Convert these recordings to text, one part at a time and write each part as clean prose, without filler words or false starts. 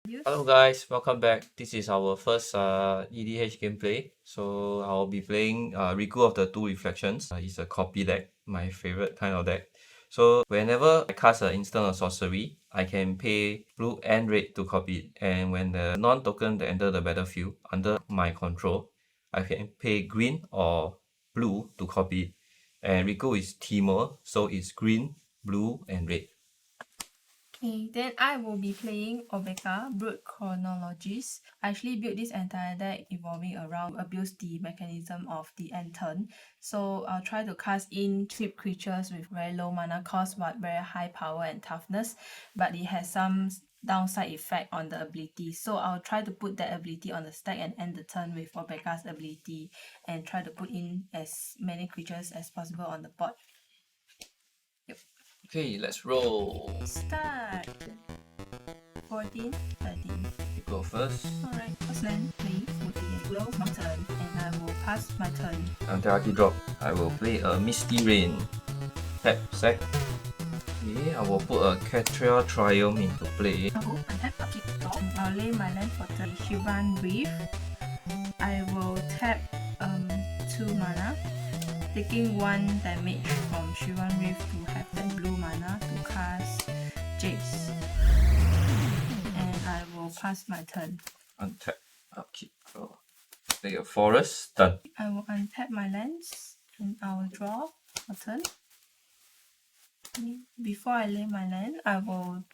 Hello guys, welcome back. This is our first EDH gameplay. So I'll be playing Riku of the Two Reflections. It's a copy deck, my favorite kind of deck. So whenever I cast an instant or sorcery, I can pay blue and red to copy it. And when the non-token that enter the battlefield under my control, I can pay green or blue to copy it. And Riku is Teemo, so it's green, blue, and red. Okay, then I will be playing Obeka, Brute Chronologies. I actually built this entire deck evolving around abuse the mechanism of the end turn. So I'll try to cast in cheap creatures with very low mana cost but very high power and toughness, but it has some downside effect on the ability. So I'll try to put that ability on the stack and end the turn with Obeka's ability and try to put in as many creatures as possible on the board. Okay, let's roll. Start! 14, 13. You go first. Alright, first land, play would be a Glow Mountain, and I will pass my turn. Until Aki drop, I will play a Misty Rain. Tap, sack. Okay, I will put a Catria Triumph into play. I will untap upkeep top. I'll lay my land for the Shivan Reef. I will tap 2 mana, taking 1 damage from Shivan Reef to have that blue mana to cast Jace. And I will pass my turn. Untap, upkeep, draw. Play a Forest, done. I will untap my lands and I will draw a turn. Before I lay my land, I will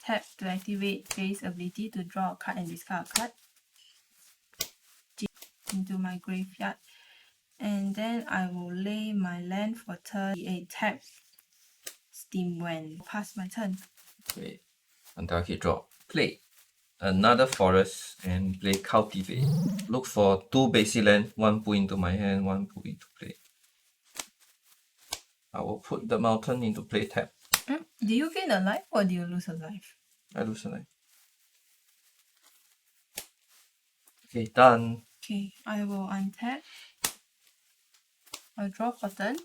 tap to activate Jace's ability to draw a card and discard a card into my graveyard. And then I will lay my land for turn a tap Steam Wind. Pass my turn. Okay, until Aki drop. Play another Forest and play Cultivate. Look for 2 basic land, 1 put into my hand, 1 put into play. I will put the mountain into play tap. Do you gain a life or do you lose a life? I lose a life. Okay, done. Okay, I will untap. I'll draw for turn.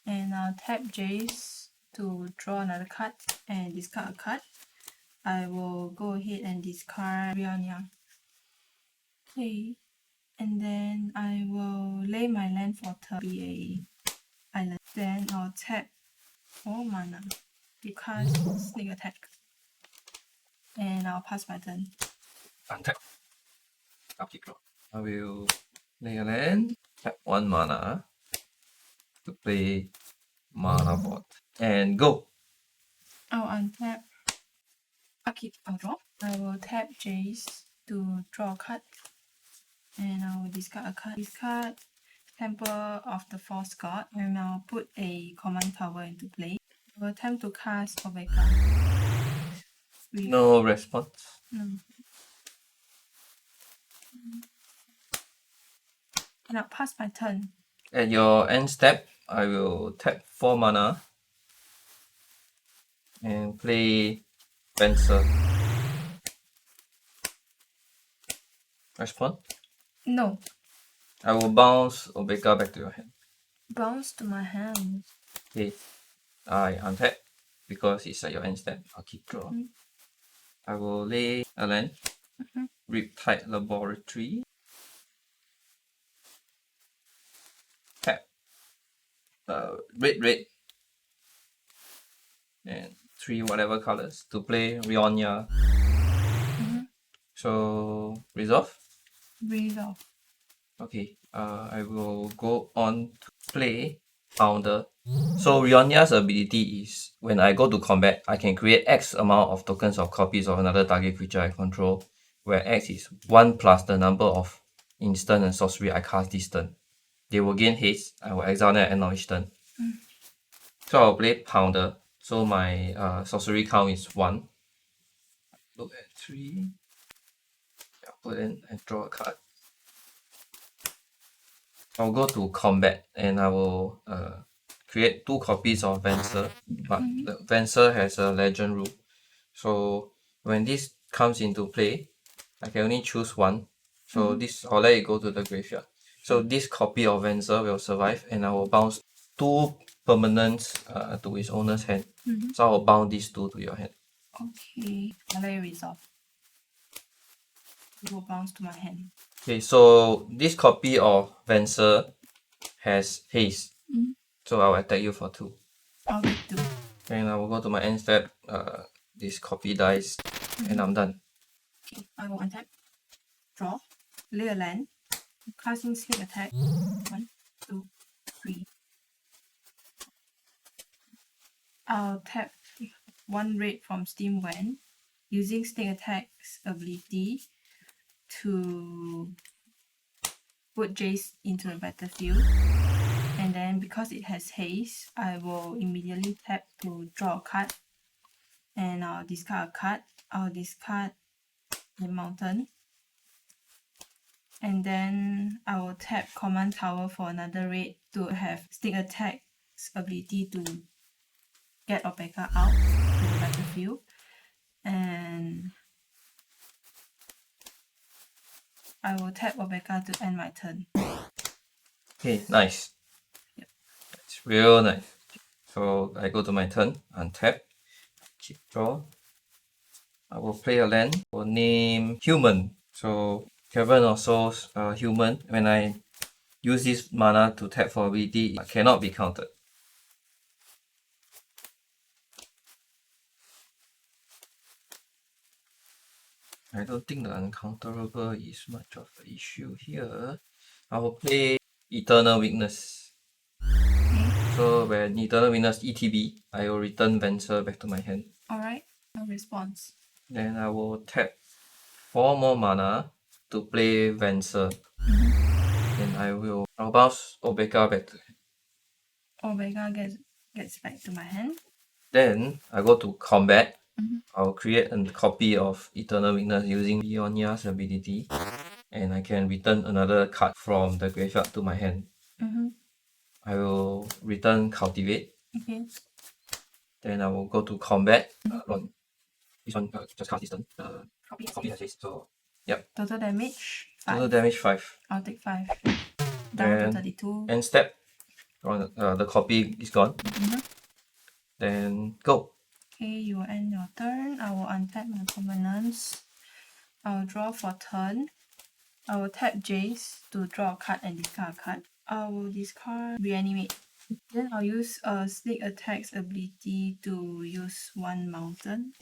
And I'll tap Jace to draw another card and discard a card. I will go ahead and discard Rionia. Okay. And then I will lay my land for turn be a island. Then I'll tap 4 mana because sneak attack. And I'll pass my turn. Untap. Upkeep draw. I will lay a land, tap 1 mana to play Mana Bot. And go! I'll untap. Upkeep, I'll draw. I will tap Jace to draw a card. And I will discard a card. Discard Temple of the False God. And I'll put a command tower into play. I will attempt to cast Obeka. No response. No. And I'll pass my turn. At your end step, I will tap 4 mana and play Fencer. Respond? No. I will bounce Obeka back to your hand. Bounce to my hand. Okay. I untap because it's at your end step. I'll keep draw. I will lay a land. Riptide Laboratory. Tap. Red. And 3 whatever colors to play Rionia. So resolve. Resolve. Okay. I will go on to play Founder. So Rionia's ability is when I go to combat, I can create X amount of tokens or copies of another target creature I control, where X is 1 plus the number of instant and sorcery I cast this turn. They will gain haste. I will exile them at end of each turn. So I'll play Pounder. So my sorcery count is 1. Look at 3. I'll put in and draw a card. I'll go to combat and I will create 2 copies of Venser, but the Venser has a legend rule. So when this comes into play, I can only choose 1. So this I'll let it go to the graveyard. So this copy of Venser will survive and I will bounce 2 permanents to its owner's hand. So I will bounce these 2 to your hand. Okay. I'll let you resolve. It will bounce to my hand. Okay, so this copy of Venser has haste. So I'll attack you for 2. I'll get 2. And I will go to my end step. This copy dies, and I'm done. Okay, I will untap, draw, lay a land, casting sneak attack. 1, 2, 3. I'll tap 1 red from Steam Wen, using sneak attack's ability to put Jace into the battlefield. And then because it has haste, I will immediately tap to draw a card. And I'll discard a card. I'll discard a mountain. And then I will tap Command Tower for another red to have sneak attack's ability to get Obeka out to the battlefield. And I will tap Obeka to end my turn. Okay, nice. Yep. That's real nice. So I go to my turn, untap, keep draw. I will play a land. I will name Human. So Cavern of Souls, Human. When I use this mana to tap for ability, it cannot be countered. I don't think the uncounterable is much of an issue here. I will play Eternal Weakness. So when Eternal Weakness ETB, I will return Venser back to my hand. Alright, no response. Then I will tap 4 more mana to play Venser. Then I'll bounce Obeka back to hand. Obeka gets back to my hand. Then I go to combat. I'll create a copy of Eternal Weakness using Ionia's ability. And I can return another card from the graveyard to my hand. I will return Cultivate. Okay. Then I will go to combat. This one just cast distance. Copy has haste. So total damage 5. total damage 5. I'll take 5. Down to Then 32. end step. The copy is gone. Then go. Okay, you will end your turn. I will untap my permanents. I will draw for turn. I will tap Jace to draw a card and discard a card. I will discard Reanimate. Then I'll use Sneak Attack's ability to use 1 mountain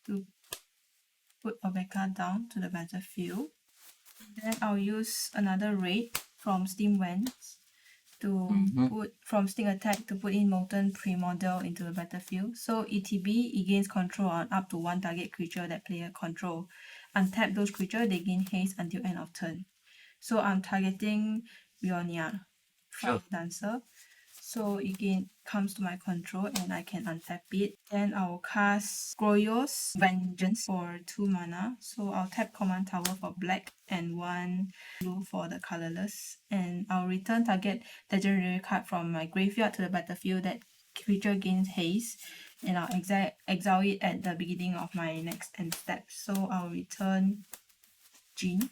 to put Obeka down to the battlefield. Then I'll use another raid from Steam Wens to put from Sneak Attack to put in Molten Primordial into the battlefield. So ETB, it gains control on up to 1 target creature that player control. Untap those creatures, they gain haste until end of turn. So I'm targeting Rionia, Fire Dancer. So it comes to my control and I can untap it. Then I'll cast Groyos Vengeance for 2 mana. So I'll tap Command Tower for black and 1 blue for the colorless. And I'll return target legendary card from my graveyard to the battlefield that creature gains haste. And I'll exile it at the beginning of my next end step. So I'll return Jean.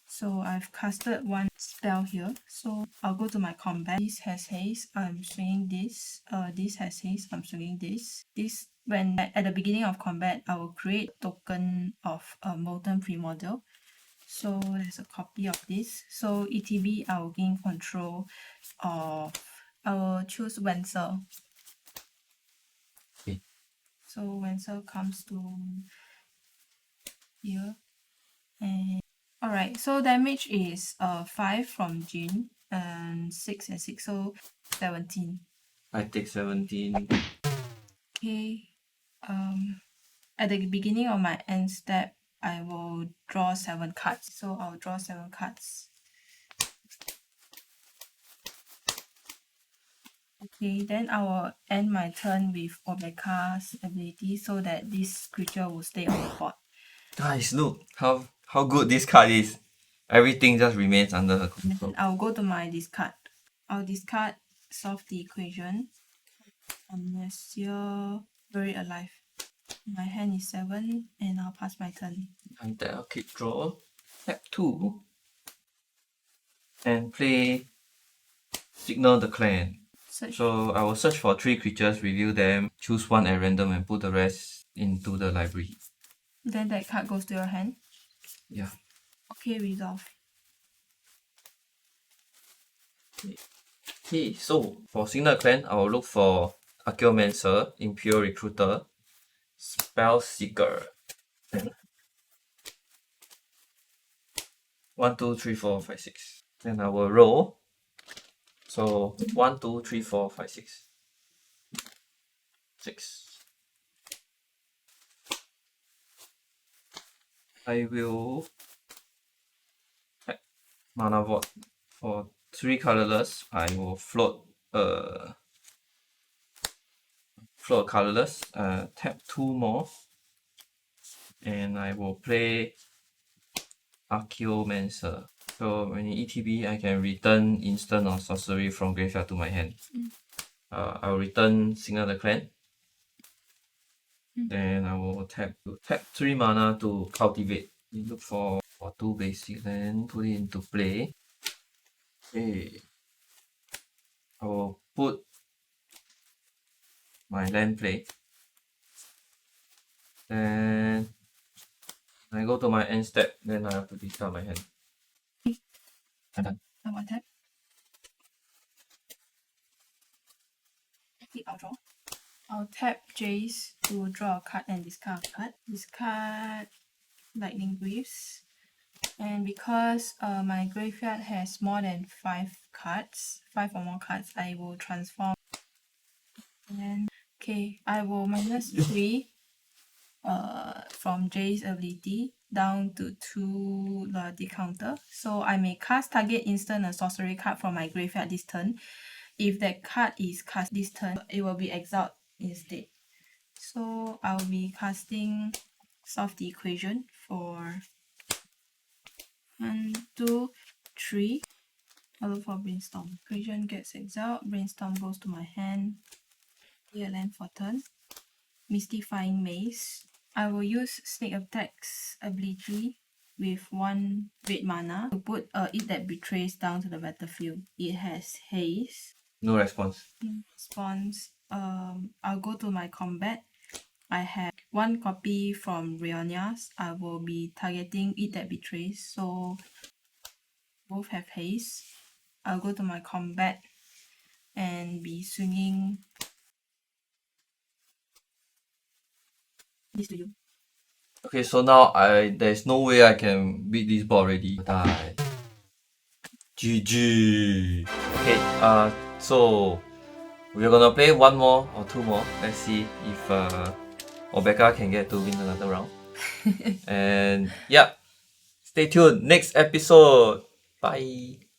So I've casted 1 spell here. So I'll go to my combat. This has haste. I'm swinging this. This has haste. I'm swinging this. When at the beginning of combat, I will create a token of Molten Primordial. So there's a copy of this. So ETB, I will gain control of. I will choose Venser. Okay. So Venser comes to here. And alright, so damage is 5 from Jin and 6 and 6, so 17. I take 17. Okay. At the beginning of my end step, I will draw 7 cards. So I'll draw 7 cards. Okay, then I will end my turn with Obeka's ability so that this creature will stay on the board. Guys, look how good this card is. Everything just remains under her control. I'll go to my discard. I'll discard Solve the Equation. Amnesia, Buried Alive. My hand is 7 and I'll pass my turn. And then I'll keep draw. Tap 2. And play Signal the Clan. Search. So I will search for 3 creatures, review them, choose 1 at random and put the rest into the library. Then that card goes to your hand. Yeah. Okay, resolve. Okay, so for Signal Clan, I will look for Archaeomancer, Imperial Recruiter, Spell Seeker. 1, 2, 3, 4, 5, 6. Then I will roll. So 1, 2, 3, 4, 5, 6. 6. I will Mana Vault. For 3 colorless, I will float colorless, tap 2 more, and I will play Archaeomancer. So when in ETB, I can return instant or sorcery from graveyard to my hand. I will return Signal the Clan. Then I will tap 3 mana to cultivate. You look for 2 basic, then put it into play. Okay. I will put my land play. Then I go to my end step, then I have to discard my hand. I'm done. I will tap. I'll draw. I'll tap Jace to draw a card and discard a card. Discard Lightning Greaves. And because my graveyard has more than 5 cards, 5 or more cards, I will transform. And okay, I will minus 3 from Jay's ability down to 2 loyalty counter. So I may cast target instant or sorcery card from my graveyard this turn. If that card is cast this turn, it will be exiled instead. So I'll be casting Solve the Equation for 1, 2, 3. I'll look for Brainstorm. Equation gets exiled. Brainstorm goes to my hand. Clear land for turn. Mystifying Maze. I will use Snake Attack's ability with 1 red mana to put It That Betrays down to the battlefield. It has haste. No response. Response. I'll go to my combat. I have 1 copy from Rheonia's. I will be targeting It That Betrays. So both have haste. I'll go to my combat and be swinging this to you. Okay, so now there's no way I can beat this board already. Die. GG. Okay, so we're gonna play 1 more or 2 more. Let's see if Obeka can get to win another round. And yeah, stay tuned. Next episode. Bye.